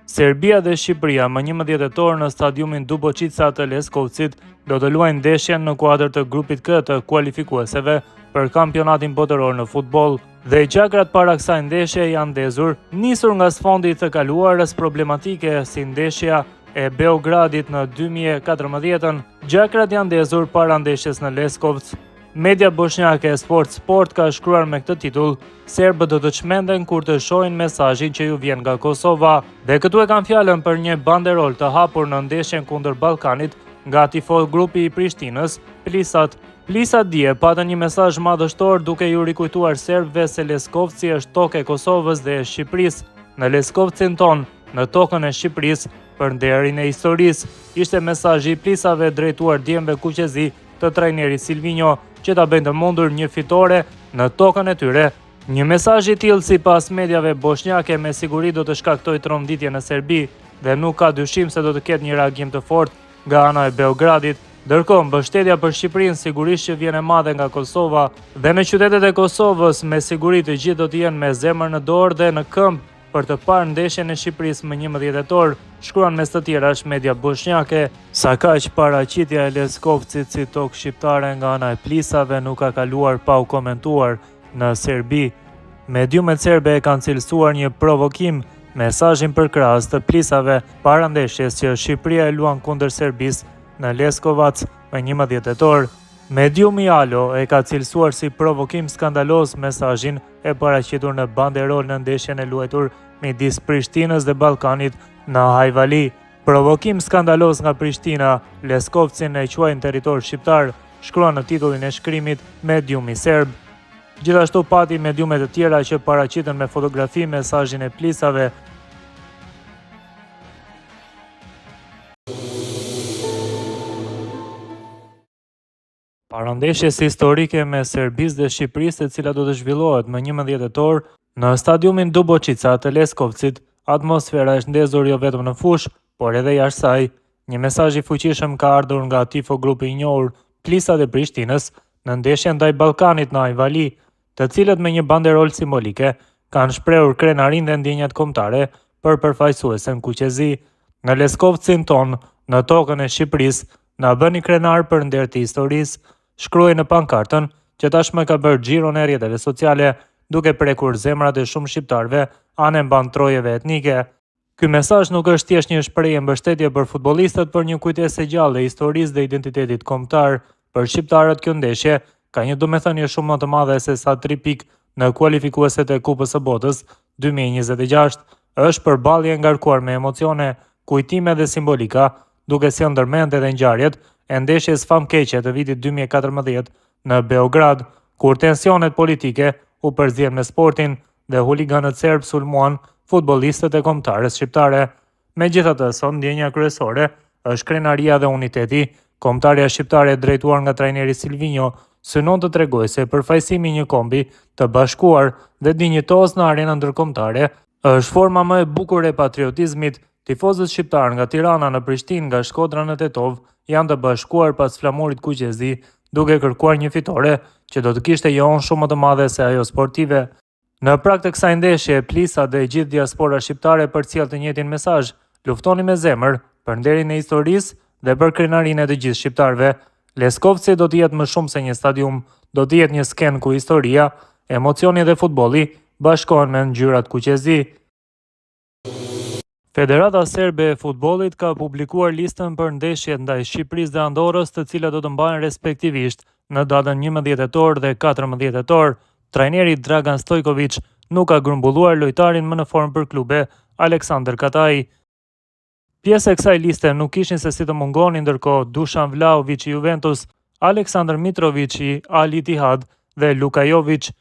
Serbia dhe Shqipëria më 11 tetor në stadiumin Dubočica të Leskovcit do të luajnë ndeshjen në kuadër të grupit K të kualifikueseve për kampionatin botëror në futboll. Dhe gjakrat para kësaj ndeshje janë ndezur, nisur nga sfondi të kaluarës problematike si ndeshja e Beogradit në 2014. Gjakrat janë ndezur para ndeshjes në Leskovc. Media bosnjake Sport ka shkruar me këtë titull: serbët do të çmenden kur të shohin mesazhin që ju vjen nga Kosova. Dhe këtu e kanë fjalën për një banderol të hapur në ndeshjen kundër Ballkanit nga tifoz grupi i Prishtinës, Plisat. Plisat dje patën një mesazh madhështor duke ju rikujtuar serbëve se Leskovci është tokë e Kosovës dhe e Shqipërisë. Në Leskovcin ton, në tokën e Shqipërisë, për nderin e historisë, ishte mesazhi i Plisave drejtuar djemve kuqezi të trajnerit Silvinjo, që ta bëjnë të mundur një fitore në tokën e tyre. Një mesazh i tillë sipas mediave bosnjake me siguri do të shkaktojë tronditie në Serbi dhe nuk ka dyshim se do të ketë një reagim të fortë nga ana e Beogradit. Ndërkohë, mbështetja për Shqipërinë sigurisht që vjen e madhe nga Kosova dhe në qytetet e Kosovës me siguri të gjithë do të jenë me zemër në dorë dhe në këmbë për të parë ndeshjen e Shqipërisë më 11 tetor, shkruan mes të tjerash media bosnjake. Sa kaq paraqitja e Leskovcit si tokë shqiptare nga ana e Plisave nuk ka kaluar pa u komentuar në Serbi. Mediumet serbe e kanë cilësuar një provokim mesazhin përkrahas të Plisave para ndeshjes që Shqipëria e luan kundër Serbisë në Leskovac më 11 tetor. Mediumi Alo e ka cilësuar si provokim skandaloz mesazhin e paraqitur në banderol në ndeshjen e luajtur midis Prishtinës dhe Ballkanit në Hajvali. Provokim skandaloz nga Prishtina, Leskovcin e quajnë territor shqiptar, shkruan në titullin e shkrimit mediumi serb. Gjithashtu pati mediume të tjera që paraqiten me fotografi mesazhin e Plisave. Parandeshjes historike me Serbisë dhe Shqipërisë, e cila do të zhvillohet më 11 tetor në stadiumin Dubočica të Leskovcit, atmosfera është ndezur jo vetëm në fushë, por edhe jashtë saj. Një mesazh i fuqishëm ka ardhur nga tifo grupi i njohur Plisat e Prishtinës në ndeshjen ndaj Ballkanit në Ajvali, të cilët me një banderol simbolike kanë shprehur krenarinë dhe ndjenjat kombëtare për përfaqësuesen kuqezi. Në Leskovcin ton, në tokën e Shqipërisë, na bëni krenar për nder të historisë, shkruaj në pankartën që tashmë ka bërë xhiron e rrjeteve sociale, duke prekur zemrat e shumë shqiptarëve anë mban trojeve etnike. Ky mesazh nuk është thjesht një shprehje mbështetje për futbollistët, por një kujtesë e gjallë e historisë dhe identitetit kombëtar. Për shqiptarët kjo ndeshje ka një domethënie shumë më të madhe se sa 3 pikë në kualifikueset e Kupës së Botës 2026. Është përballje ngarkuar me emocione, kujtime dhe simbolika, duke si ndërmend edhe ngjarjet e ndeshjes famkeqe të vitit 2014 në Beograd, kur tensionet politike u përzien me sportin dhe huliganët serb sulmuan futbollistët e kombëtarës shqiptare. Megjithatë, sot ndjenja kryesore është krenaria dhe uniteti. Kombëtarja shqiptare drejtuar nga trajneri Silvinjo synon të tregojë se përfaqësimi i një kombi të bashkuar dhe dinjitoz në arenën ndërkombëtare është forma më e bukur e patriotizmit. Tifozët shqiptar nga Tirana në Prishtinë, nga Shkodra në Tetov, janë të bashkuar pas flamurit kuqezi, duke kërkuar një fitore që do të kishte jonë shumë më të madhe se ajo sportive. Në prag të kësaj ndeshje, Plisa dhe gjithë diaspora shqiptare përcjell të njëjtin mesazh: luftoni me zemër për nderin e historisë dhe për krenarinë e të gjithë shqiptarëve. Leskovci do të jetë më shumë se një stadium, do të jetë një skenë ku historia, emocioni dhe futbolli bashkohen me ngjyrat kuqezi. Federata Serbe e Futbollit ka publikuar listën për ndeshjet ndaj Shqipërisë dhe Andorrës, të cilat do të mbahen respektivisht në datën 11 tetor dhe 14 tetor. Trajneri Dragan Stojković nuk ka grumbulluar lojtarin më në formë për klube, Aleksandar Kataj. Pjesë e kësaj liste nuk ishin se si të mungonin, ndërkohë Dušan Vlahović i Juventus, Aleksandar Mitrović i Al Ittihad dhe Luka Jović.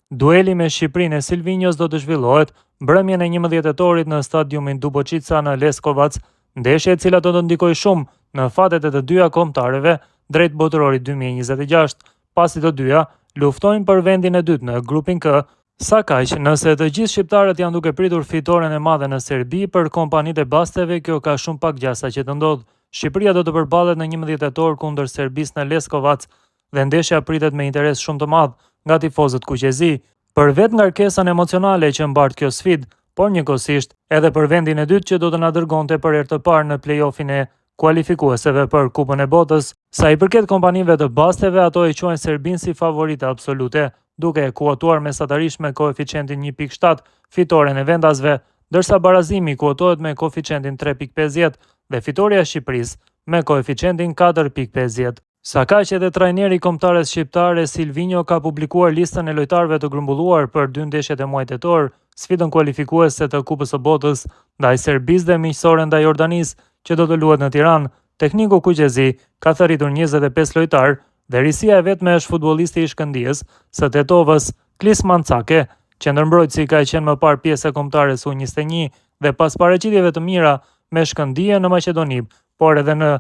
Dueli me Shqipërinë e Silvinjos do të zhvillohet mbrëmjen e 11 tetorit në stadiumin Dubočica në Leskovac, ndeshje e cila do të ndikojë shumë në fatet e të dyja kombëtarëve drejt botërorit 2026, pasi të dyja luftojnë për vendin e dytë në grupin K. Sa kaq, nëse të gjithë shqiptarët janë duke pritur fitoren e madhe në Serbi për kompanitë e basteve, kjo ka shumë pak gjasa që të ndodhë. Shqipëria do të përballet në 11 tetor kundër Serbisë në Leskovac dhe ndeshja pritet me interes shumë të madh nga tifozët kuqezi. Për vetë ngarkesën emocionale që mbart kjo sfidë, por njëkohësisht edhe për vendin e dytë që do të na dërgonte për herë të parë në play-offin e kualifikueseve për Kupën e Botës. Sa i përket kompanive të basteve, ato e quajnë Serbinë si favorite absolute, duke e kuotuar mesatarisht me koeficientin 1.7 fitoren e vendasve, ndërsa barazimi kuotohet me koeficientin 3.50 dhe fitoria e Shqipërisë me koeficientin 4.50. Sa kaq edhe trajneri i kombëtares shqiptare Silvinho ka publikuar listën e lojtarëve të grumbulluar për 2 ndeshjet e muajit tetor, sfidën kualifikuese të Kupës së Botës ndaj Serbisë dhe miqësore ndaj Jordanisë, që do të luhet në Tiranë. Tekniku Kuqezi ka thërritur 25 lojtar dhe risia e vetme është futbollisti i Shkëndijës së Tetovës, Klis Mancake, qendërmbrojtësi ka qenë më parë pjesë e kombëtares U21 dhe pas paraqitjeve të mira me Shkëndijën në Maqedoni, por edhe në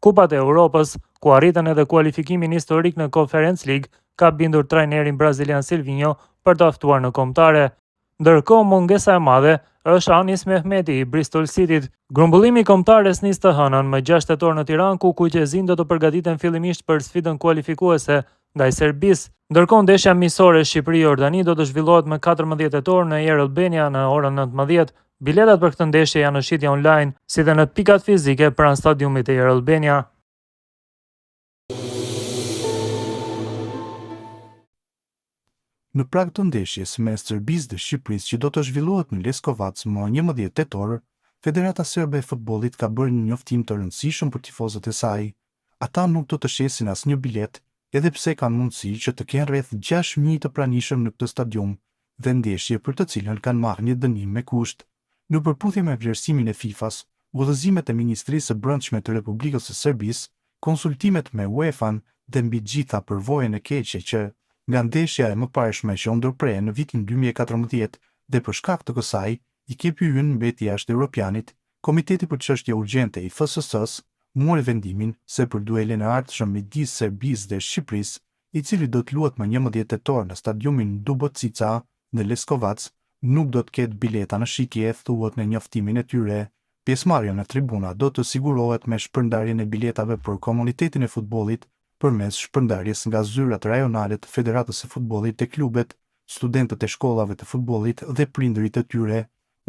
Kupat e Europës, ku arritën edhe kualifikimin historik në Conference League, ka bindur trajnerin brazilian Silvinho për të ftuar në kombëtare. Ndërkohë, mungesa e madhe është Anis Mehmeti i Bristol Cityt. Grumbullimi i kombëtares nis të hënën më 6 tetor në Tiranë, ku Kuqezin do të përgatiten fillimisht për sfidën kualifikuese ndaj Serbisë. Ndërkohë, ndeshja miqësore Shqipëri-Jordani do të zhvillohet më 14 tetor në Air Albania në orën 19. Biletat për këtë ndeshje janë në shitje online, si dhe në pikat fizike pranë stadiumit e Air Albania. Në prag të ndeshjes mes Serbisë dhe Shqipërisë që do të zhvillohet në Leskovac më 11 tetor, Federata Serbe e Futbollit ka bërë një njoftim të rëndësishëm për tifozët e saj. Ata nuk do të shesin asnjë bilet, edhe pse kanë mundësi që të kenë rreth 6.000 të pranishëm në këtë stadium dhe ndeshje për të cilën kanë marrë një dënim me kusht. Në përputhje me vlerësimin e FIFA-s, udhëzimet e Ministrisë së Brendshme të Republikës së Serbisë, konsultimet me UEFA-n dhe mbi gjitha përvojën e keqe që nga ndeshja e mëparshme që u ndërpre në vitin 2014 dhe për shkak të kësaj i kepi hyrën mbeti jashtë Europianit, Komiteti për Çështje Urgjente i FSS-s mori vendimin se për duelin e ardhshëm midis Serbisë dhe Shqipërisë, i cili do të luhet më 11 tetor në stadiumin Dubocica në Leskovac, nuk do të ketë bileta në shitje, thuhet në njoftimin e tyre. Pjesëmarrja në tribuna do të sigurohet me shpërndarjen e biletave për komunitetin e futbollit përmes shpërndarjes nga zyrat rajonale të Federatës së Futbollit të klubet, studentët e shkollave të futbollit dhe prindërit e tyre,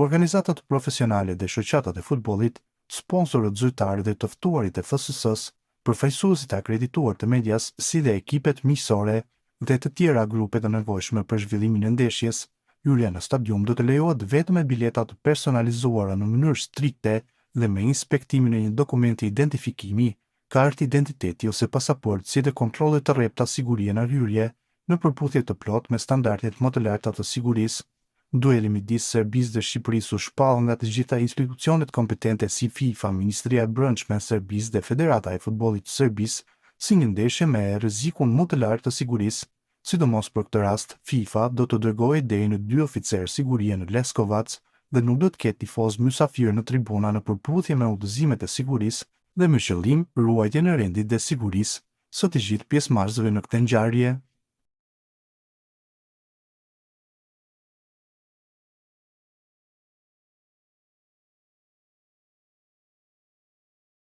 organizatat profesionale dhe shoqatat e futbollit, sponsorët zyrtarë dhe të ftuarit e FSS-s, përfaqësuesit e akredituar të medias si dhe ekipet miqësore dhe të tjera grupe të nevojshme për zhvillimin e ndeshjes. Hyrja në stadium do të lejohet vetëm me bileta të personalizuara në mënyrë strikte dhe me inspektimin e një dokumenti identifikimi, kartë identiteti ose pasaport, si dhe kontrolle të rrepta sigurie në hyrje, në përputhje të plot me standardet më të larta të sigurisë. Dueli midis Serbisë dhe Shqipërisë u shpall nga të gjitha institucionet kompetente si FIFA, Ministria e Brendshme e Serbisë dhe Federata e Futbollit të Serbisë, si një ndeshje me rrezikun më të lartë të sigurisë. Sidomos për këtë rast, FIFA do të dërgojë deri në 2 oficerë sigurie në Leskovac dhe nuk do të ketë tifoz mysafir në tribuna në përputhje me udhëzimet e sigurisë dhe me qëllim ruajtjen e rendit dhe sigurisë së të gjithë pjesëmarrësve në këtë ngjarje.